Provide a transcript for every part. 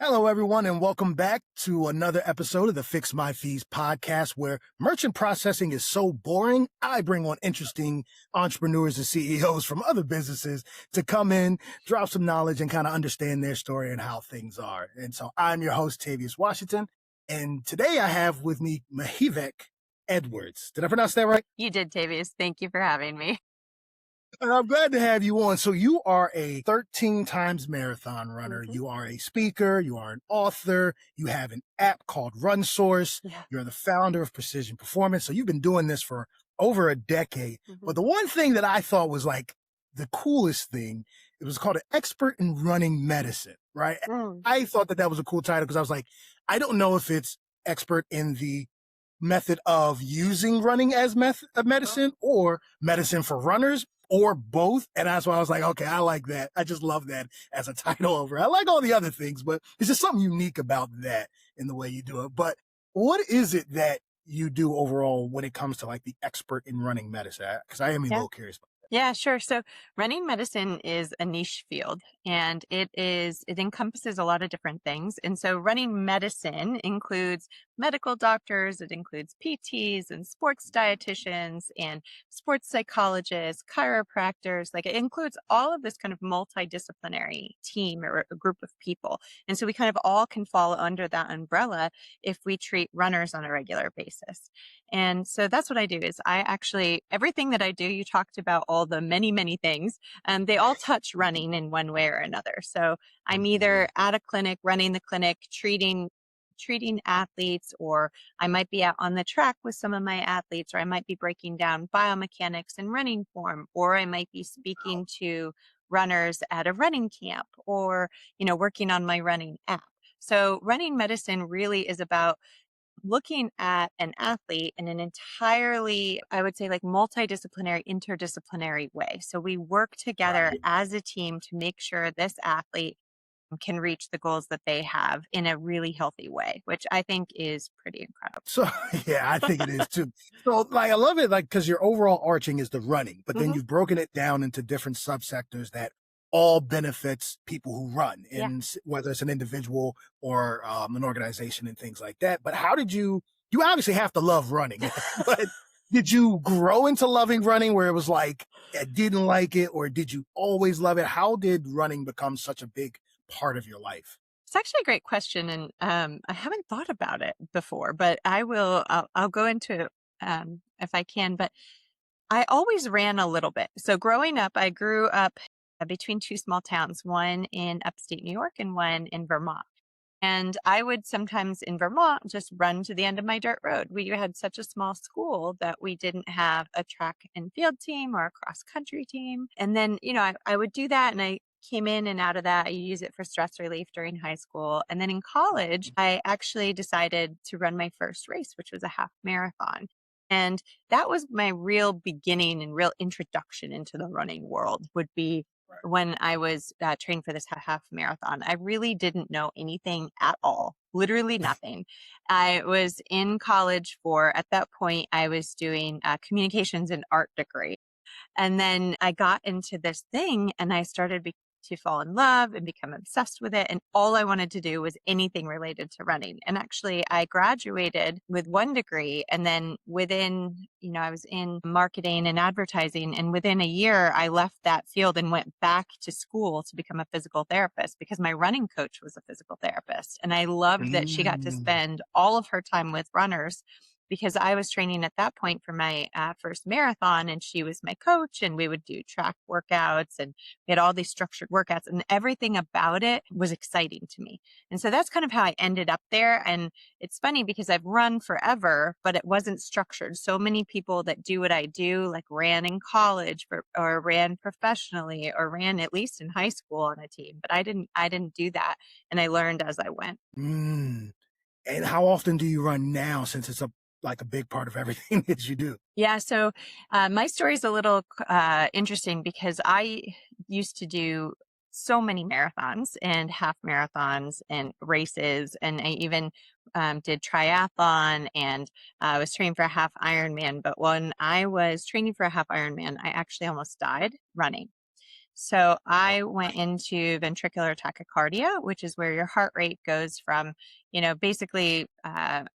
Hello, everyone, and welcome back to another episode of the Fix My Fees podcast, where merchant processing is so boring. I bring on interesting entrepreneurs and CEOs from other businesses to come in, drop some knowledge, and kind of understand their story and how things are. And so I'm your host, Tavius Washington, and today I have with me Mihevc Edwards. Did I pronounce that right? You did, Tavius. Thank you for having me. And I'm glad to have you on. So you are a 13 times marathon runner. Mhm. You are a speaker. You are an author. You have an app called RunSource. Yeah. You're the founder of Precision Performance. So you've been doing this for over a decade. But the one thing that I thought was like the coolest thing, it was called an expert in running medicine, right? I thought that was a cool title because I was like, I don't know if it's expert in the method of using running as medicine or medicine for runners or both. And that's why I was like, okay, I like that. I just love that as a title over. I like all the other things, but there's just something unique about that in the way you do it. But what is it that you do overall when it comes to like the expert in running medicine? Because I am a little curious about that. Yeah, sure. So running medicine is a niche field and it encompasses a lot of different things. And so running medicine includes medical doctors, it includes PTs and sports dietitians and sports psychologists, chiropractors, like it includes all of this kind of multidisciplinary team or a group of people. And so we kind of all can fall under that umbrella if we treat runners on a regular basis. And so that's what I do is everything that I do, you talked about all the many, many things, they all touch running in one way or another. So I'm either at a clinic, running the clinic, treating athletes, or I might be out on the track with some of my athletes, or I might be breaking down biomechanics and running form, or I might be speaking to runners at a running camp or, working on my running app. So running medicine really is about looking at an athlete in an entirely, I would say, like multidisciplinary, interdisciplinary way. So we work together as a team to make sure this athlete can reach the goals that they have in a really healthy way, which I think is pretty incredible. So, yeah, I think it is too. So, like, I love it, like, because your overall arching is the running, but then you've broken it down into different subsectors that all benefits people who run, and whether it's an individual or an organization and things like that. But how did you obviously have to love running, but did you grow into loving running where it was like, I didn't like it, or did you always love it? How did running become such a big part of your life? It's actually a great question, and I haven't thought about it before, but I'll go into if I can. But I always ran a little bit. So growing up, I grew up between two small towns, one in upstate New York and one in Vermont. And I would sometimes in Vermont just run to the end of my dirt road. We had such a small school that we didn't have a track and field team or a cross country team. And then, I would do that, and I came in and out of that. I use it for stress relief during high school. And then in college, I actually decided to run my first race, which was a half marathon. And that was my real beginning and real introduction into the running world, would be when I was trained for this half marathon. I really didn't know anything at all, literally nothing. I was in college at that point, I was doing communications and art degree. And then I got into this thing and I started to fall in love and become obsessed with it. And all I wanted to do was anything related to running. And actually, I graduated with one degree. And then I was in marketing and advertising. And within a year, I left that field and went back to school to become a physical therapist because my running coach was a physical therapist. And I loved that she got to spend all of her time with runners, because I was training at that point for my first marathon, and she was my coach, and we would do track workouts, and we had all these structured workouts, and everything about it was exciting to me. And so that's kind of how I ended up there. And it's funny because I've run forever, but it wasn't structured. So many people that do what I do, like ran in college or ran professionally or ran at least in high school on a team, but I didn't do that. And I learned as I went. And how often do you run now, since it's like a big part of everything that you do? Yeah. So my story is a little interesting because I used to do so many marathons and half marathons and races. And I even did triathlon, and I was training for a half Ironman. But when I was training for a half Ironman, I actually almost died running. So I went into ventricular tachycardia, which is where your heart rate goes from, basically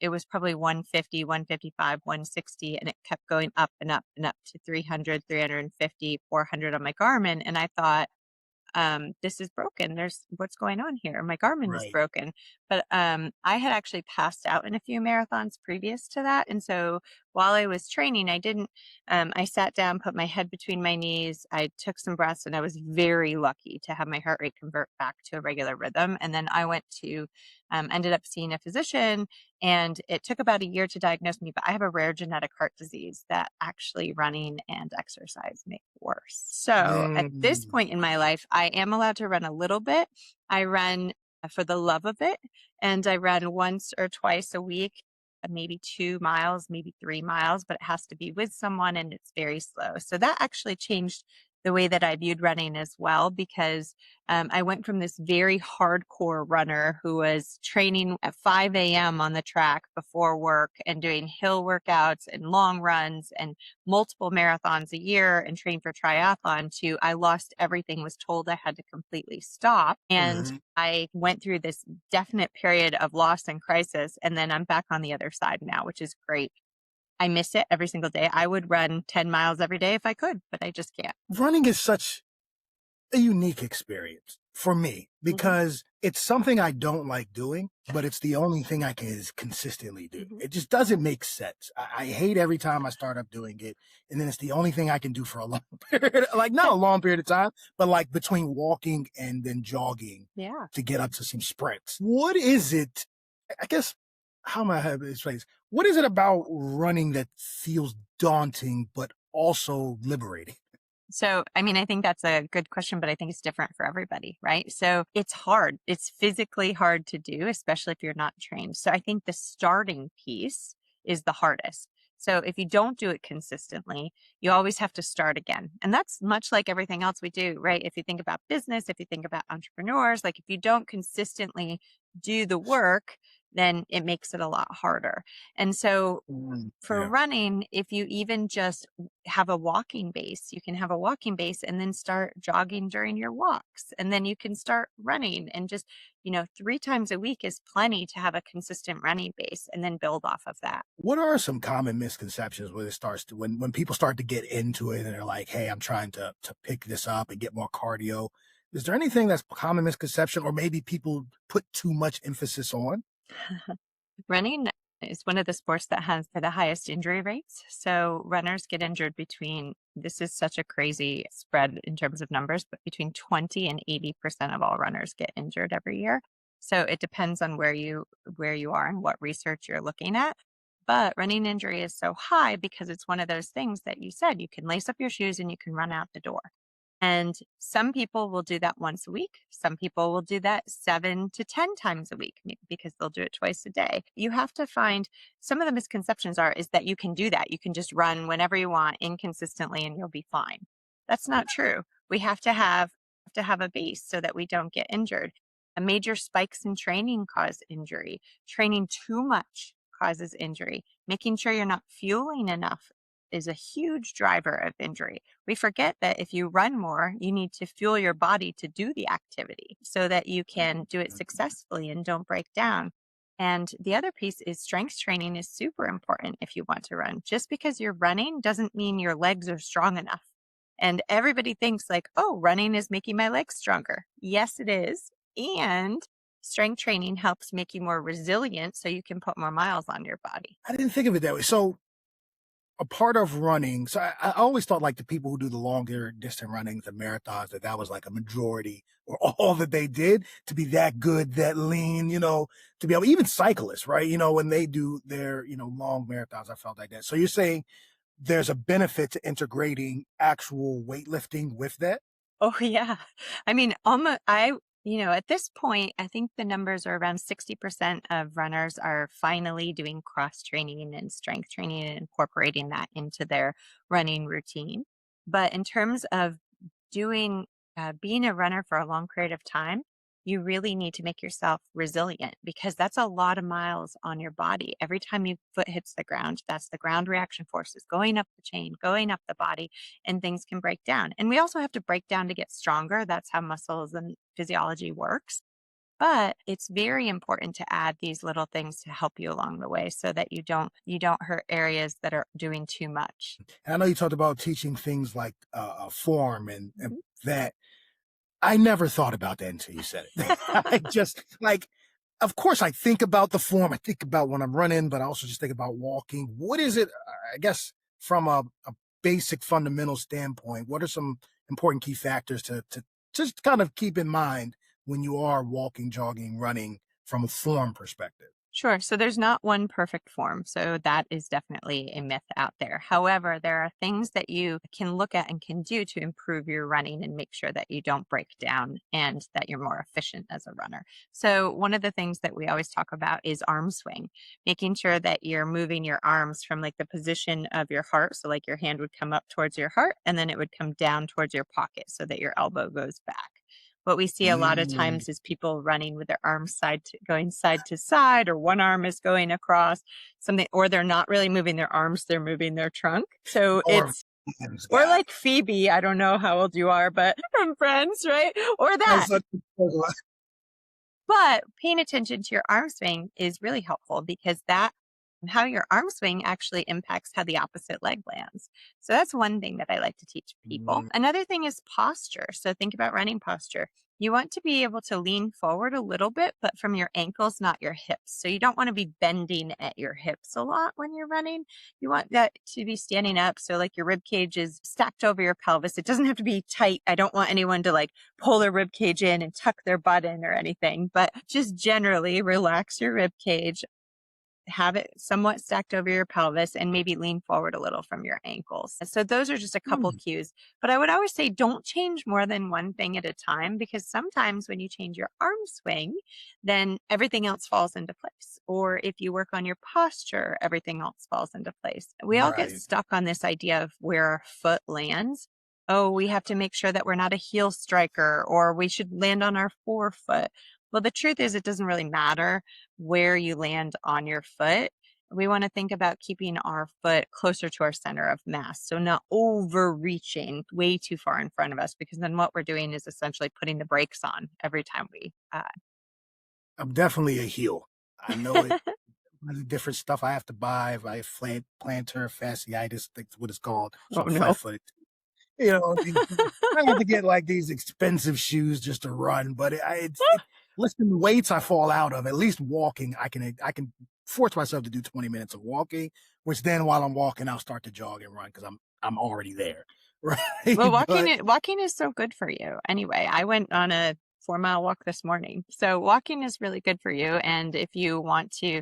it was probably 150, 155, 160, and it kept going up and up and up to 300, 350, 400 on my Garmin. And I thought, this is broken. What's going on here? My Garmin is Right. broken. But I had actually passed out in a few marathons previous to that. And so while I was training, I sat down, put my head between my knees. I took some breaths, and I was very lucky to have my heart rate convert back to a regular rhythm. And then I ended up seeing a physician, and it took about a year to diagnose me, but I have a rare genetic heart disease that actually running and exercise make worse. So at this Mm. point in my life, I am allowed to run a little bit. I run for the love of it, and I run once or twice a week, maybe 2 miles, maybe 3 miles, but it has to be with someone, and it's very slow. So that actually changed the way that I viewed running as well, because I went from this very hardcore runner who was training at 5 a.m. on the track before work and doing hill workouts and long runs and multiple marathons a year and trained for triathlon, to I lost everything, was told I had to completely stop. And Mhm. I went through this definite period of loss and crisis. And then I'm back on the other side now, which is great. I miss it every single day. I would run 10 miles every day if I could, but I just can't. Running is such a unique experience for me Mhm, because it's something I don't like doing, but it's the only thing I can consistently do. mhm. It just doesn't make sense. I hate every time I start up doing it, and then it's the only thing I can do for a long period, like not a long period of time, but like between walking and then jogging Yeah. to get up to some sprints. What is it? I guess how am I have this phrase? What is it about running that feels daunting but also liberating? So, I mean, I think that's a good question, but I think it's different for everybody, right? So it's hard. It's physically hard to do, especially if you're not trained. So I think the starting piece is the hardest. So if you don't do it consistently, you always have to start again. And that's much like everything else we do, right? If you think about business, if you think about entrepreneurs, like if you don't consistently do the work, then it makes it a lot harder. And so for Yeah. running, if you even just have a walking base, you can have a walking base and then start jogging during your walks. And then you can start running, and just, 3 times a week is plenty to have a consistent running base, and then build off of that. What are some common misconceptions when it starts to when people start to get into it and they're like, "Hey, I'm trying to pick this up and get more cardio." Is there anything that's common misconception or maybe people put too much emphasis on? Running is one of the sports that has the highest injury rates. So runners get injured this is such a crazy spread in terms of numbers, but between 20 and 80% of all runners get injured every year. So it depends on where you are and what research you're looking at. But running injury is so high because it's one of those things that you said, you can lace up your shoes and you can run out the door. And some people will do that once a week. Some people will do that 7 to 10 times a week, because they'll do it twice a day. You have to find, some of the misconceptions is that you can do that. You can just run whenever you want inconsistently and you'll be fine. That's not true. We have to have a base so that we don't get injured. A major spikes in training cause injury. Training too much causes injury. Making sure you're not fueling enough is a huge driver of injury. We forget that if you run more, you need to fuel your body to do the activity so that you can do it successfully and don't break down. And the other piece is strength training is super important if you want to run. Just because you're running doesn't mean your legs are strong enough. And everybody thinks like, oh, running is making my legs stronger. Yes, it is. And strength training helps make you more resilient so you can put more miles on your body. I didn't think of it that way. So a part of running, so I always thought like the people who do the longer distance running, the marathons, that was like a majority or all that they did to be that good, that lean, to be able, even cyclists, right? When they do their, long marathons, I felt like that. So you're saying there's a benefit to integrating actual weightlifting with that? Oh, yeah. I mean, at this point, I think the numbers are around 60% of runners are finally doing cross training and strength training and incorporating that into their running routine. But in terms of being a runner for a long period of time, you really need to make yourself resilient because that's a lot of miles on your body. Every time your foot hits the ground, that's the ground reaction forces going up the chain, going up the body, and things can break down. And we also have to break down to get stronger. That's how muscles and physiology works. But it's very important to add these little things to help you along the way so that you don't hurt areas that are doing too much. And I know you talked about teaching things like form and Mhm. that. I never thought about that until you said it. I just like, of course, I think about the form. I think about when I'm running, but I also just think about walking. What is it? I guess from a basic fundamental standpoint, what are some important key factors to just kind of keep in mind when you are walking, jogging, running from a form perspective? Sure. So there's not one perfect form. So that is definitely a myth out there. However, there are things that you can look at and can do to improve your running and make sure that you don't break down and that you're more efficient as a runner. So one of the things that we always talk about is arm swing, making sure that you're moving your arms from like the position of your heart. So like your hand would come up towards your heart and then it would come down towards your pocket so that your elbow goes back. What we see a lot of Mm, times is people running with their arms going side to side, or one arm is going across something, or they're not really moving their arms, they're moving their trunk. So or or got it. like Phoebe, I don't know how old you are, but from Friends, right? Or that. That's such a- But paying attention to your arm swing is really helpful because that how your arm swing actually impacts how the opposite leg lands. So that's one thing that I like to teach people. Mm, Another thing is posture. So think about running posture. You want to be able to lean forward a little bit, but from your ankles, not your hips. So you don't want to be bending at your hips a lot when you're running. You want that to be standing up. So like your rib cage is stacked over your pelvis. It doesn't have to be tight. I don't want anyone to like pull their rib cage in and tuck their butt in or anything, but just generally relax your rib cage, have it somewhat stacked over your pelvis, and maybe lean forward a little from your ankles. So those are just a couple mm. cues. But I would always say don't change more than one thing at a time because sometimes when you change your arm swing, then everything else falls into place. Or if you work on your posture, everything else falls into place. We all get Right. stuck on this idea of where our foot lands. Oh, we have to make sure that we're not a heel striker, or we should land on our forefoot. Well, the truth is, it doesn't really matter where you land on your foot. We want to think about keeping our foot closer to our center of mass. So not overreaching way too far in front of us, because then what we're doing is essentially putting the brakes on every time we. I'm definitely a heel. I know it. The different stuff I have to buy. If I have plantar fasciitis, that's what it's called. So Oh I'm no. flat-footed. You know, I have to get like these expensive shoes just to run. But lifting weights, I fall out of. At least walking, I can force myself to do 20 minutes of walking, which then while I'm walking, I'll start to jog and run because I'm already there, right? Well, But walking is so good for you. Anyway, I went on a 4 mile walk this morning. So walking is really good for you. And if you want to,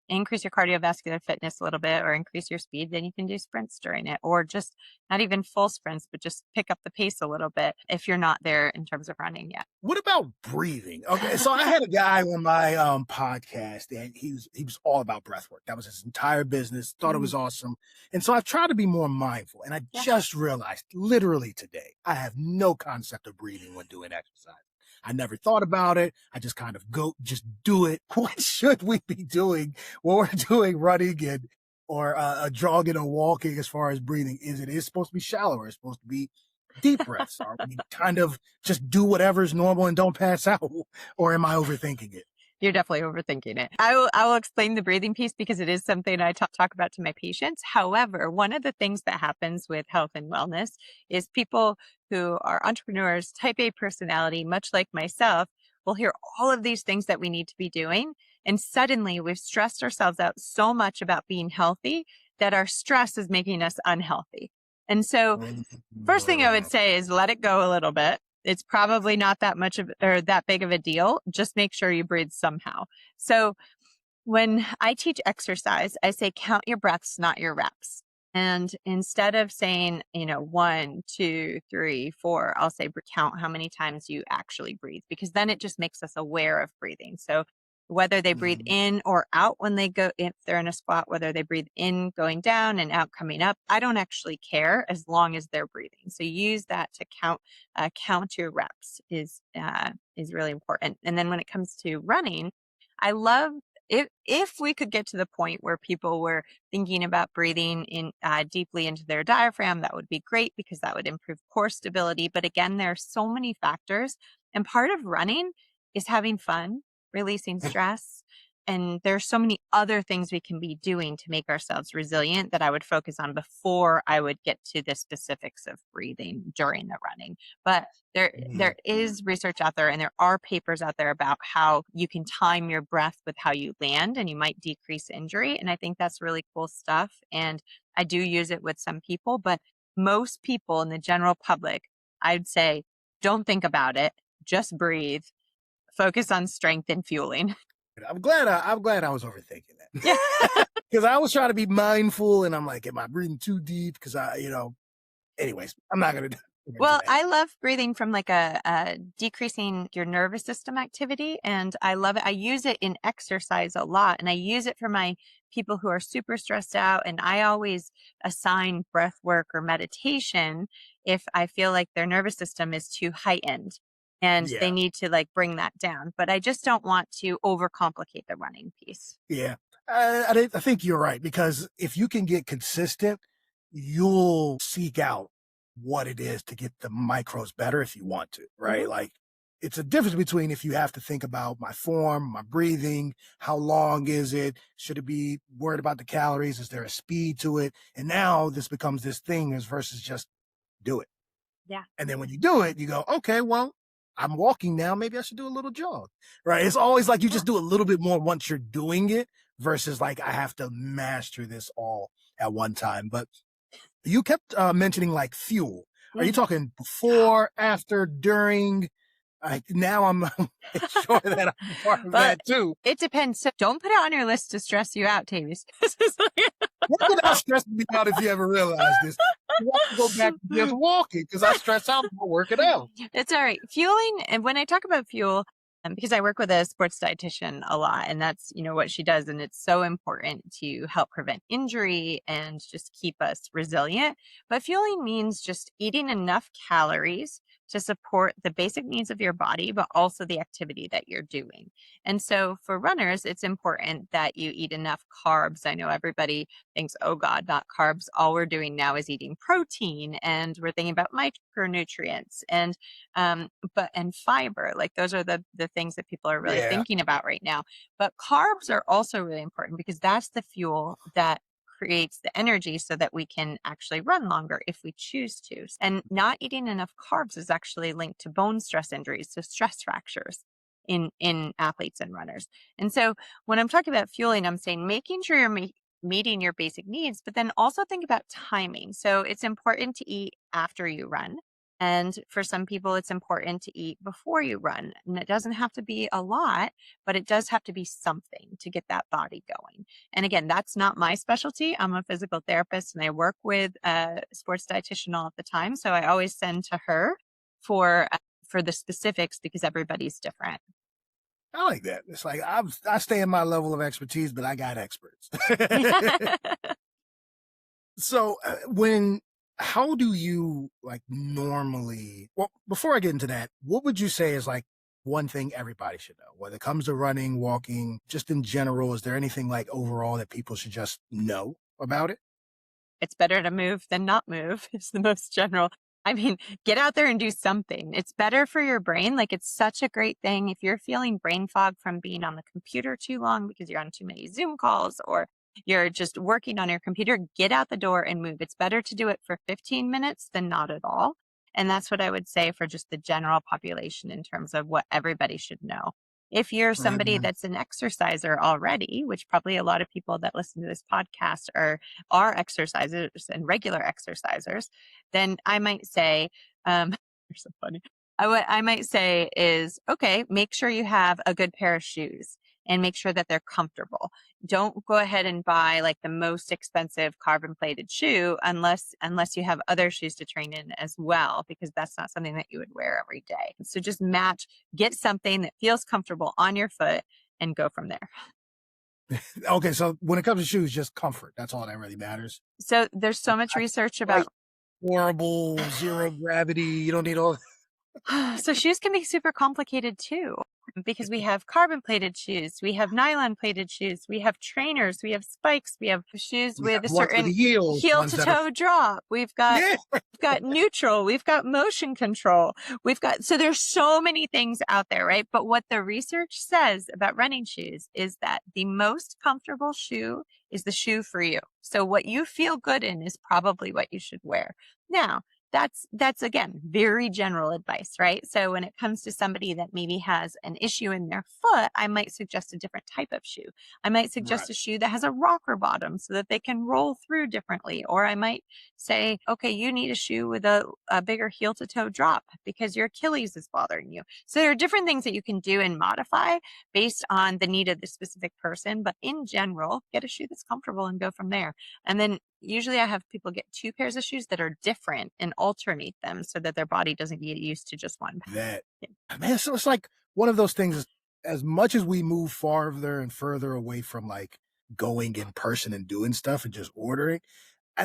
increase your cardiovascular fitness a little bit or increase your speed, then you can do sprints during it, or just not even full sprints, but just pick up the pace a little bit if you're not there in terms of running yet. what about breathing? Okay, so I had a guy on my podcast, and he was all about breath work. That was his entire business. Thought it Mm, was awesome, and so I've tried to be more mindful. And I yeah. just realized, literally today, I have no concept of breathing when doing exercise. I never thought about it. I just kind of just do it. What should we be doing when we're doing running or jogging or walking as far as breathing? Is supposed to be shallower? It's supposed to be deep breaths? Are we kind of just do whatever's normal and don't pass out? Or am I overthinking it? You're definitely overthinking it. I will explain the breathing piece because it is something I talk about to my patients. However, one of the things that happens with health and wellness is people who are entrepreneurs, type A personality, much like myself, will hear all of these things that we need to be doing. And suddenly we've stressed ourselves out so much about being healthy that our stress is making us unhealthy. And so first thing I would say is let it go a little bit. It's probably not that much of or that big of a deal. Just make sure you breathe somehow. So when I teach exercise, I say count your breaths, not your reps. And instead of saying, 1, 2, 3, 4, I'll say count how many times you actually breathe, because then it just makes us aware of breathing. So whether they breathe in or out when they go, if they're in a squat, whether they breathe in going down and out coming up. I don't actually care as long as they're breathing. So use that to count your reps is really important. And then when it comes to running, I love if we could get to the point where people were thinking about breathing in deeply into their diaphragm, that would be great because that would improve core stability. But again, there are so many factors, and part of running is having fun, releasing stress. And there's so many other things we can be doing to make ourselves resilient that I would focus on before I would get to the specifics of breathing during the running. But there is research out there, and there are papers out there about how you can time your breath with how you land, and you might decrease injury. And I think that's really cool stuff. And I do use it with some people, but most people in the general public, I'd say, don't think about it. Just breathe. Focus on strength and fueling. I'm glad I was overthinking that. Yeah. Because I was trying to be mindful, and I'm like, am I breathing too deep? Because anyways, I'm not going to do it. Well, I love breathing from like a decreasing your nervous system activity. And I love it. I use it in exercise a lot. And I use it for my people who are super stressed out. And I always assign breath work or meditation if I feel like their nervous system is too heightened and they need to like bring that down. But I just don't want to overcomplicate the running piece. Yeah. I think you're right, because if you can get consistent, you'll seek out what it is to get the micros better if you want to, right? Like, it's a difference between if you have to think about my form, my breathing, how long is it? Should it be worried about the calories? Is there a speed to it? And now this becomes this thing versus just do it. Yeah. And then when you do it, you go, okay, well, I'm walking now. Maybe I should do a little jog, right? It's always like you just do a little bit more once you're doing it versus like I have to master this all at one time. But you kept mentioning like fuel. Are you talking before, after, during? Now I'm sure that I'm part of that too. It depends. So don't put it on your list to stress you out, Tavis. What would not stress me out if you ever realize this? You want to go back to just walking because I stress out about working out. It's all right. Fueling, and when I talk about fuel, because I work with a sports dietitian a lot, and that's, what she does. And it's so important to help prevent injury and just keep us resilient. But fueling means just eating enough calories to support the basic needs of your body, but also the activity that you're doing. And so for runners, it's important that you eat enough carbs. I know everybody thinks, oh God, not carbs. All we're doing now is eating protein, and we're thinking about micronutrients and fiber. Like those are the things that people are really thinking about right now. But carbs are also really important because that's the fuel that creates the energy so that we can actually run longer if we choose to. And not eating enough carbs is actually linked to bone stress injuries, so stress fractures in athletes and runners. And so when I'm talking about fueling, I'm saying making sure you're meeting your basic needs, but then also think about timing. So it's important to eat after you run. And for some people, it's important to eat before you run. And it doesn't have to be a lot, but it does have to be something to get that body going. And again, that's not my specialty. I'm a physical therapist and I work with a sports dietitian all the time. So I always send to her for the specifics because everybody's different. I like that. It's like I stay in my level of expertise, but I got experts. So how do you like normally, well, before I get into that, what would you say is like one thing everybody should know, whether it comes to running, walking, just in general? Is there anything like overall that people should just know about it? It's better to move than not move. It's the most general. I mean, get out there and do something. It's better for your brain. Like it's such a great thing. If you're feeling brain fog from being on the computer too long because you're on too many Zoom calls or you're just working on your computer, get out the door and move. It's better to do it for 15 minutes than not at all. And that's what I would say for just the general population in terms of what everybody should know. If you're somebody that's an exerciser already, which probably a lot of people that listen to this podcast are exercisers and regular exercisers, then I might say, you're so funny. What I might say is, okay, make sure you have a good pair of shoes and make sure that they're comfortable. Don't go ahead and buy like the most expensive carbon plated shoe unless you have other shoes to train in as well, because that's not something that you would wear every day. So just get something that feels comfortable on your foot and go from there. Okay, so when it comes to shoes, just comfort. That's all that really matters. So there's so much research about horrible, zero gravity. You don't need all. So shoes can be super complicated too, because we have carbon plated shoes, we have nylon plated shoes, we have trainers, we have spikes, we have shoes with a Ones with certain heels, heel ones to that are- toe drop. We've got neutral, we've got motion control, so there's so many things out there, right? But what the research says about running shoes is that the most comfortable shoe is the shoe for you. So what you feel good in is probably what you should wear. Now, that's again, very general advice, right? So when it comes to somebody that maybe has an issue in their foot, I might suggest a different type of shoe. I might suggest a shoe that has a rocker bottom so that they can roll through differently. Or I might say, okay, you need a shoe with a bigger heel to toe drop because your Achilles is bothering you. So there are different things that you can do and modify based on the need of the specific person. But in general, get a shoe that's comfortable and go from there. And then usually I have people get 2 pairs of shoes that are different and alternate them so that their body doesn't get used to just one. Man, so it's like one of those things, as much as we move farther and further away from like going in person and doing stuff and just ordering,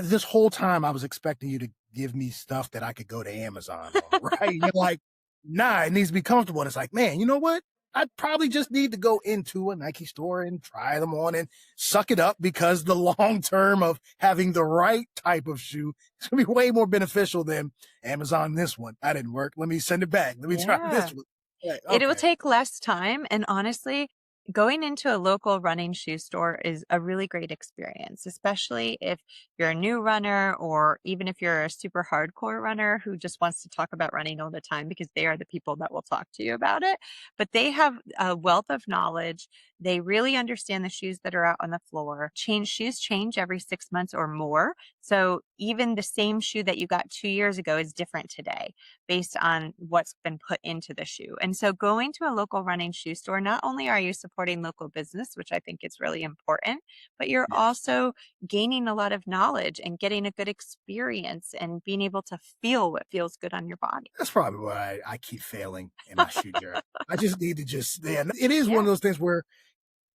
this whole time I was expecting you to give me stuff that I could go to Amazon on, right? You're like, nah, it needs to be comfortable. And it's like, man, you know what? I'd probably just need to go into a Nike store and try them on and suck it up, because the long term of having the right type of shoe is going to be way more beneficial than Amazon. This one, that didn't work. Let me send it back. Let me try this one. Okay. It will take less time. And honestly, going into a local running shoe store is a really great experience, especially if you're a new runner or even if you're a super hardcore runner who just wants to talk about running all the time, because they are the people that will talk to you about it. But they have a wealth of knowledge. They really understand the shoes that are out on the floor. Shoes change every 6 months or more. So even the same shoe that you got 2 years ago is different today based on what's been put into the shoe. And so going to a local running shoe store, not only are you supporting local business, which I think is really important, but you're also gaining a lot of knowledge and getting a good experience and being able to feel what feels good on your body. That's probably why I keep failing in my shoe journey. I just need to it is one of those things where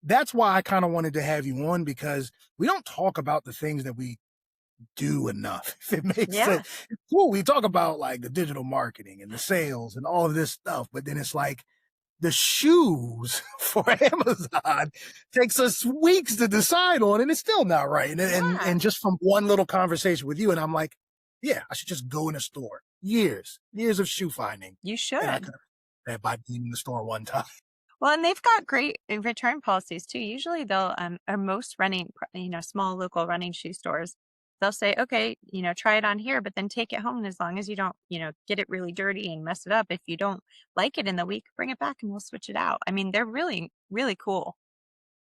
that's why I kind of wanted to have you on, because we don't talk about the things that we do enough, if it makes sense. It's cool. We talk about like the digital marketing and the sales and all of this stuff, but then it's like the shoes for Amazon takes us weeks to decide on, and it's still not right. And just from one little conversation with you, and I'm like, yeah, I should just go in a store. Years of shoe finding. You should. And I could have by being in the store one time. Well, and they've got great return policies too. Usually they'll, or most running, small local running shoe stores, they'll say, okay, try it on here, but then take it home. And as long as you don't, get it really dirty and mess it up, if you don't like it in the week, bring it back and we'll switch it out. I mean, they're really, really cool.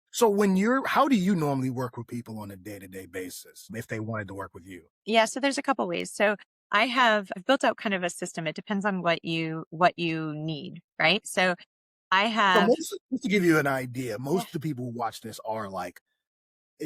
So how do you normally work with people on a day-to-day basis if they wanted to work with you? Yeah. So there's a couple ways. So I've built out kind of a system. It depends on what you need, right? So I have, just to give you an idea, most of the people who watch this are like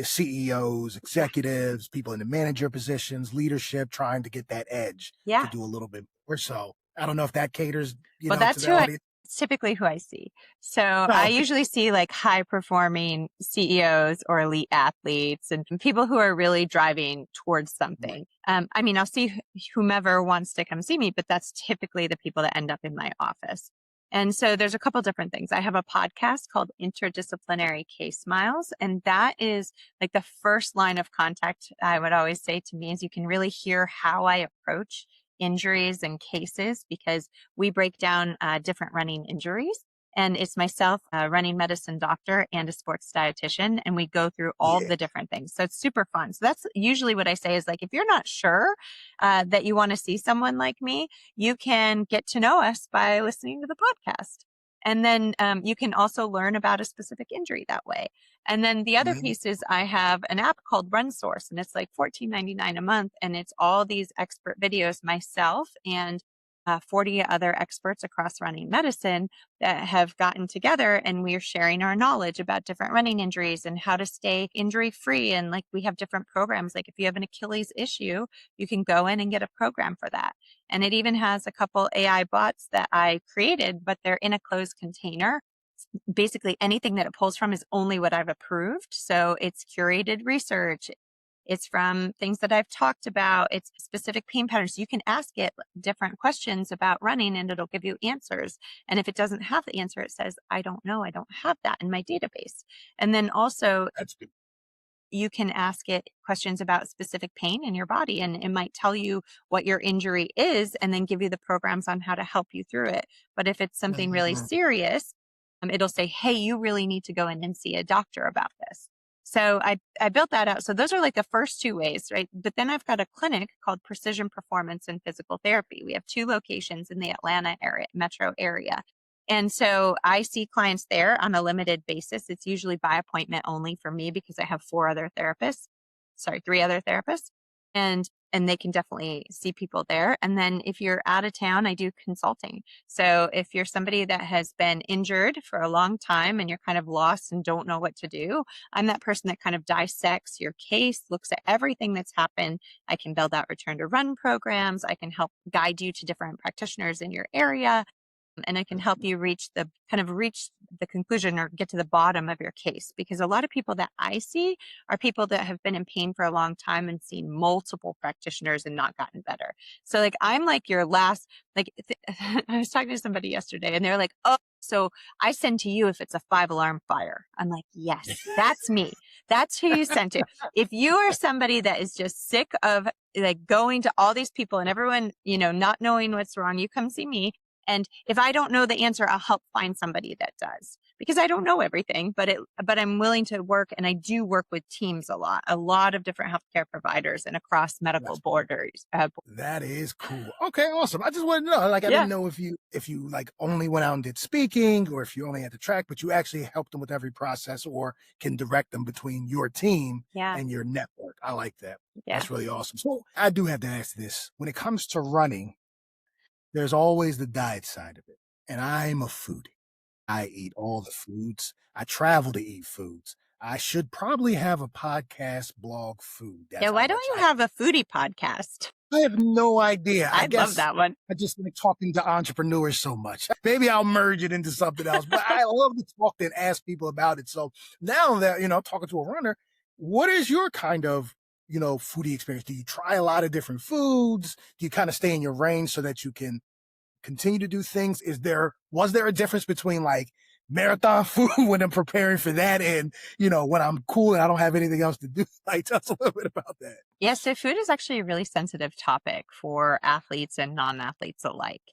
CEOs, executives, people in the manager positions, leadership, trying to get that edge to do a little bit more. So I don't know if that caters, that's to the audience. It's typically who I see. So I usually see like high performing CEOs or elite athletes and people who are really driving towards something. I mean, I'll see whomever wants to come see me, but that's typically the people that end up in my office. And so there's a couple different things. I have a podcast called Interdisciplinary Case Miles, and that is like the first line of contact. I would always say to me is you can really hear how I approach injuries and cases, because we break down different running injuries. And it's myself, a running medicine doctor and a sports dietitian, and we go through all the different things. So it's super fun. So that's usually what I say is like, if you're not sure that you want to see someone like me, you can get to know us by listening to the podcast. And then you can also learn about a specific injury that way. And then the other piece is I have an app called Run Source, and it's like $14.99 a month. And it's all these expert videos, myself and 40 other experts across running medicine that have gotten together, and we're sharing our knowledge about different running injuries and how to stay injury free. And like we have different programs, like if you have an Achilles issue, you can go in and get a program for that. And it even has a couple AI bots that I created, but they're in a closed container. basically anything that it pulls from is only what I've approved. So it's curated research. It's from things that I've talked about. It's specific pain patterns. You can ask it different questions about running and it'll give you answers. And if it doesn't have the answer, it says, I don't know. I don't have that in my database. And then also That's good. you can ask it questions about specific pain in your body, and it might tell you what your injury is and then give you the programs on how to help you through it. But if it's something really Mhm. serious, it'll say, hey, you really need to go in and see a doctor about this. So I built that out. So those are like the first two ways, right? But then I've got a clinic called Precision Performance and Physical Therapy. We have 2 locations in the Atlanta area, metro area. And so I see clients there on a limited basis. It's usually by appointment only for me because I have 3 other therapists. And they can definitely see people there. And then if you're out of town, I do consulting. So if you're somebody that has been injured for a long time and you're kind of lost and don't know what to do, I'm that person that kind of dissects your case, looks at everything that's happened. I can build out return to run programs. I can help guide you to different practitioners in your area. And I can help you reach the conclusion or get to the bottom of your case. Because a lot of people that I see are people that have been in pain for a long time and seen multiple practitioners and not gotten better. So like, I'm like your last, like I was talking to somebody yesterday and they're like, oh, so I send to you if it's a 5-alarm fire. I'm like, yes, that's me. That's who you send to. If you are somebody that is just sick of like going to all these people and everyone, not knowing what's wrong, you come see me. And if I don't know the answer, I'll help find somebody that does, because I don't know everything, but I'm willing to work. And I do work with teams a lot of different healthcare providers and across medical borders. That is cool. Okay, awesome. I just wanted to know, like, I didn't know if you like only went out and did speaking or if you only had to track, but you actually helped them with every process or can direct them between your team and your network. I like that. Yeah. That's really awesome. So I do have to ask this. When it comes to running, there's always the diet side of it. And I'm a foodie. I eat all the foods. I travel to eat foods. I should probably have a podcast, blog, food. Yeah, why don't you have a foodie podcast? I have no idea. I love that one. I just like talking to entrepreneurs so much. Maybe I'll merge it into something else, but I love to talk and ask people about it. So now that, I'm talking to a runner, what is your kind of, foodie experience? Do you try a lot of different foods? Do you kind of stay in your range so that you can continue to do things? Was there a difference between like marathon food when I'm preparing for that and, when I'm cool and I don't have anything else to do? Like, tell us a little bit about that. Yeah, so food is actually a really sensitive topic for athletes and non-athletes alike.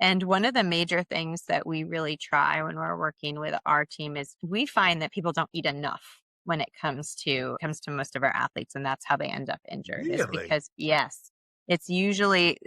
And one of the major things that we really try when we're working with our team is we find that people don't eat enough when it comes to most of our athletes, and that's how they end up injured. Really? Is because yes, it's usually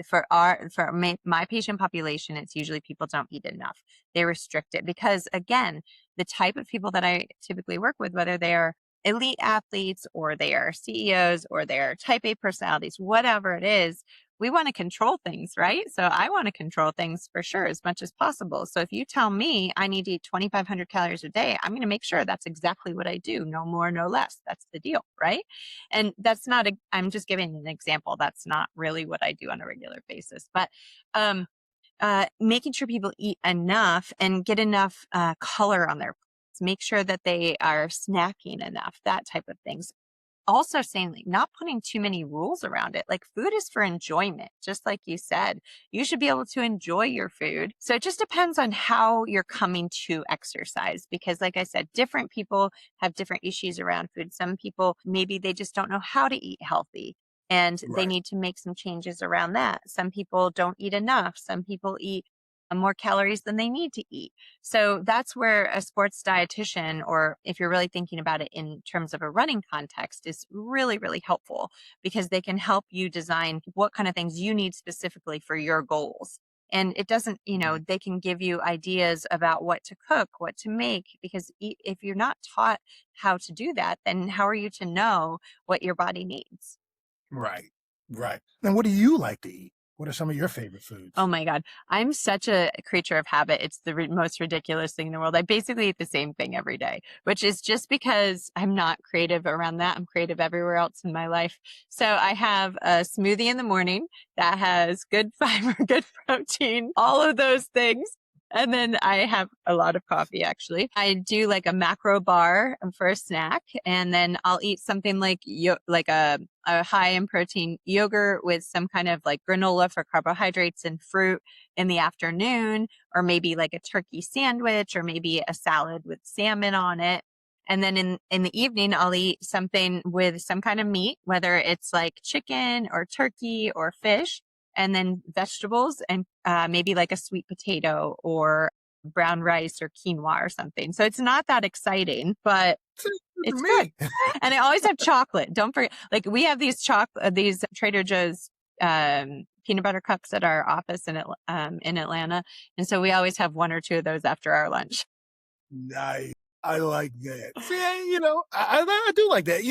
my patient population, it's usually people don't eat enough. They restrict it because, again, the type of people that I typically work with, whether they are elite athletes or they are CEOs or they're type A personalities, whatever it is, we want to control things, right? So I want to control things for sure as much as possible. So if you tell me I need to eat 2,500 calories a day, I'm going to make sure that's exactly what I do. No more, no less. That's the deal, right? And that's not, I'm just giving an example. That's not really what I do on a regular basis. But making sure people eat enough and get enough color on their plates, make sure that they are snacking enough, that type of things. Also saying like not putting too many rules around it. Like food is for enjoyment, just like you said. You should be able to enjoy your food. So it just depends on how you're coming to exercise, because like I said, different people have different issues around food. Some people, maybe they just don't know how to eat healthy and they need to make some changes around that. Some people don't eat enough. Some people eat more calories than they need to eat. So that's where a sports dietitian, or if you're really thinking about it in terms of a running context, is really, really helpful, because they can help you design what kind of things you need specifically for your goals. And it doesn't, they can give you ideas about what to cook, what to make, because if you're not taught how to do that, then how are you to know what your body needs? Right. And what do you like to eat? What are some of your favorite foods? Oh my God. I'm such a creature of habit. It's the most ridiculous thing in the world. I basically eat the same thing every day, which is just because I'm not creative around that. I'm creative everywhere else in my life. So I have a smoothie in the morning that has good fiber, good protein, all of those things. And then I have a lot of coffee, actually. I do like a macro bar for a snack, and then I'll eat something like a high in protein yogurt with some kind of like granola for carbohydrates and fruit in the afternoon, or maybe like a turkey sandwich, or maybe a salad with salmon on it. And then in the evening, I'll eat something with some kind of meat, whether it's like chicken or turkey or fish, and then vegetables and maybe like a sweet potato or brown rice or quinoa or something. So it's not that exciting, but it's good. And I always have chocolate. Don't forget, like we have these Trader Joe's peanut butter cups at our office in Atlanta. And so we always have one or two of those after our lunch. Nice. I like that. See, I do like that.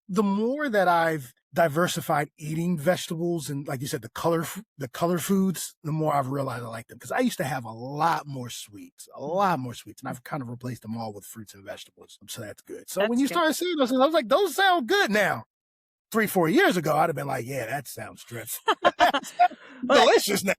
The more that I've diversified eating vegetables and, like you said, the color foods, the more I've realized I like them. Because I used to have a lot more sweets, and I've kind of replaced them all with fruits and vegetables. So that's good. So when you started saying those things, I was like, those sound good now. 3-4 years ago, I'd have been like, yeah, that sounds dreadful. Delicious now.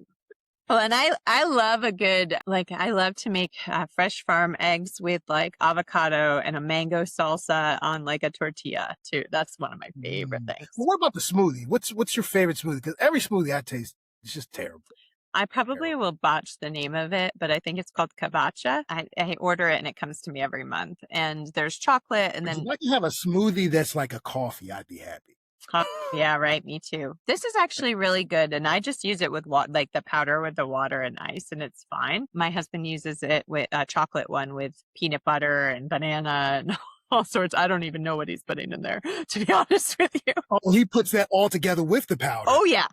Well, and I love I love to make fresh farm eggs with like avocado and a mango salsa on like a tortilla too. That's one of my favorite things. Well, what about the smoothie? What's your favorite smoothie? Because every smoothie I taste is just terrible. I probably will botch the name of it, but I think it's called kabacha. I order it and it comes to me every month. And there's chocolate, and then if I can have a smoothie that's like a coffee, I'd be happy. Yeah, right. Me too. This is actually really good. And I just use it with like the powder with the water and ice, and it's fine. My husband uses it with a chocolate one with peanut butter and banana and all sorts. I don't even know what he's putting in there, to be honest with you. Oh, he puts that all together with the powder. Oh, yeah.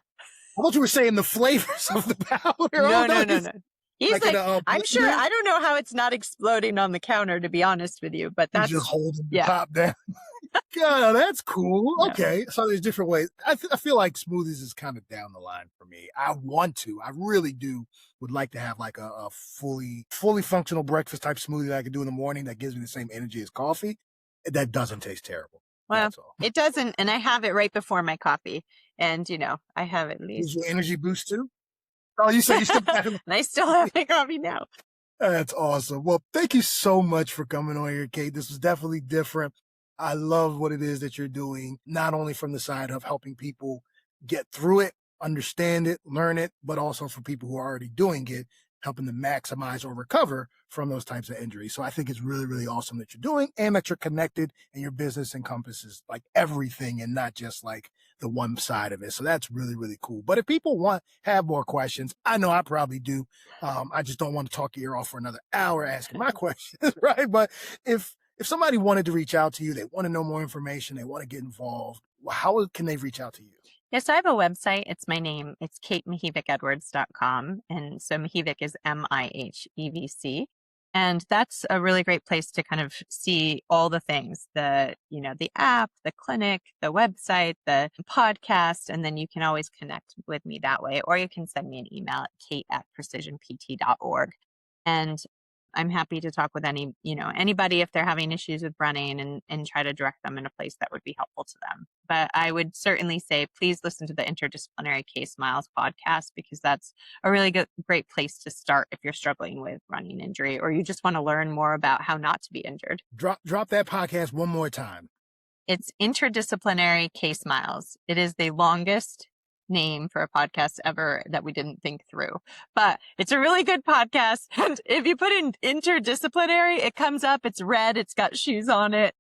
I thought you were saying the flavors of the powder. No. He's like I'm sure, I don't know how it's not exploding on the counter, to be honest with you, but that's just holding the top down. God, that's cool. Yeah. Okay. So there's different ways. I feel like smoothies is kind of down the line for me. I really would like to have like a fully functional breakfast type smoothie that I could do in the morning that gives me the same energy as coffee. That doesn't taste terrible. Well, it doesn't. And I have it right before my coffee. And, I have at least. Is your energy boost too? Oh, you said you still have it. And I still have my coffee now. That's awesome. Well, thank you so much for coming on here, Kate. This was definitely different. I love what it is that you're doing, not only from the side of helping people get through it, understand it, learn it, but also for people who are already doing it, helping them maximize or recover from those types of injuries. So I think it's really, really awesome that you're doing and that you're connected and your business encompasses like everything and not just like the one side of it. So that's really, really cool. But if people have more questions, I know I probably do. I just don't want to talk your ear off for another hour asking my questions, right? But if somebody wanted to reach out to you, they want to know more information, they want to get involved, how can they reach out to you? Yes, I have a website. It's my name. It's katemihevcedwards.com. And so Mihevc is MIHEVC. And that's a really great place to kind of see all the things, the app, the clinic, the website, the podcast, and then you can always connect with me that way, or you can send me an email at kate@precisionpt.org. And I'm happy to talk with anybody if they're having issues with running and try to direct them in a place that would be helpful to them. But I would certainly say, please listen to the Interdisciplinary Case Miles podcast, because that's a really great place to start if you're struggling with running injury, or you just want to learn more about how not to be injured. Drop that podcast one more time. It's Interdisciplinary Case Miles. It is the longest name for a podcast ever that we didn't think through, but it's a really good podcast. And if you put in interdisciplinary, it comes up, it's red, it's got shoes on it.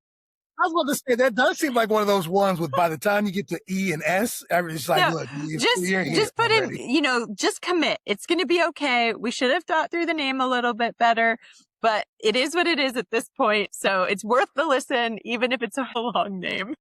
I was about to say, that does seem like one of those ones with, by the time you get to E and S, it's like, look, just put already. Just commit. It's going to be okay. We should have thought through the name a little bit better, but it is what it is at this point. So it's worth the listen, even if it's a long name.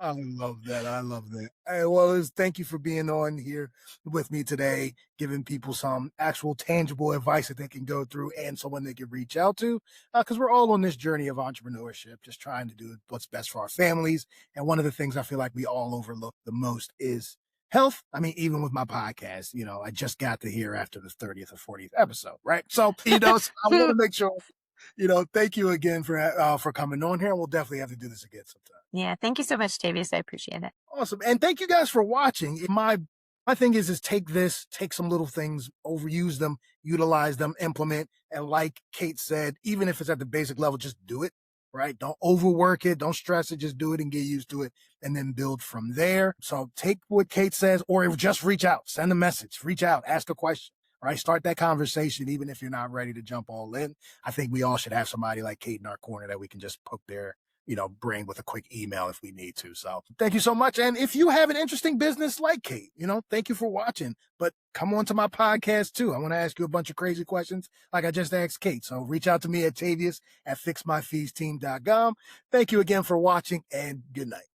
I love that. Hey, well, thank you for being on here with me today, giving people some actual tangible advice that they can go through and someone they can reach out to, because we're all on this journey of entrepreneurship, just trying to do what's best for our families. And one of the things I feel like we all overlook the most is health. I mean, even with my podcast, I just got to hear after the 30th or 40th episode, right? So, so I want to make sure, thank you again for coming on here. And we'll definitely have to do this again sometime. Yeah. Thank you so much, Tavius. I appreciate it. Awesome. And thank you guys for watching. My My thing is take some little things, overuse them, utilize them, implement. And like Kate said, even if it's at the basic level, just do it, right? Don't overwork it. Don't stress it. Just do it and get used to it and then build from there. So take what Kate says, or just reach out, send a message, reach out, ask a question, right? Start that conversation, even if you're not ready to jump all in. I think we all should have somebody like Kate in our corner that we can just poke their bring with a quick email if we need to. So thank you so much. And if you have an interesting business like Kate, thank you for watching, but come on to my podcast too. I want to ask you a bunch of crazy questions like I just asked Kate. So reach out to me at Tavius at fixmyfeesteam.com. Thank you again for watching and good night.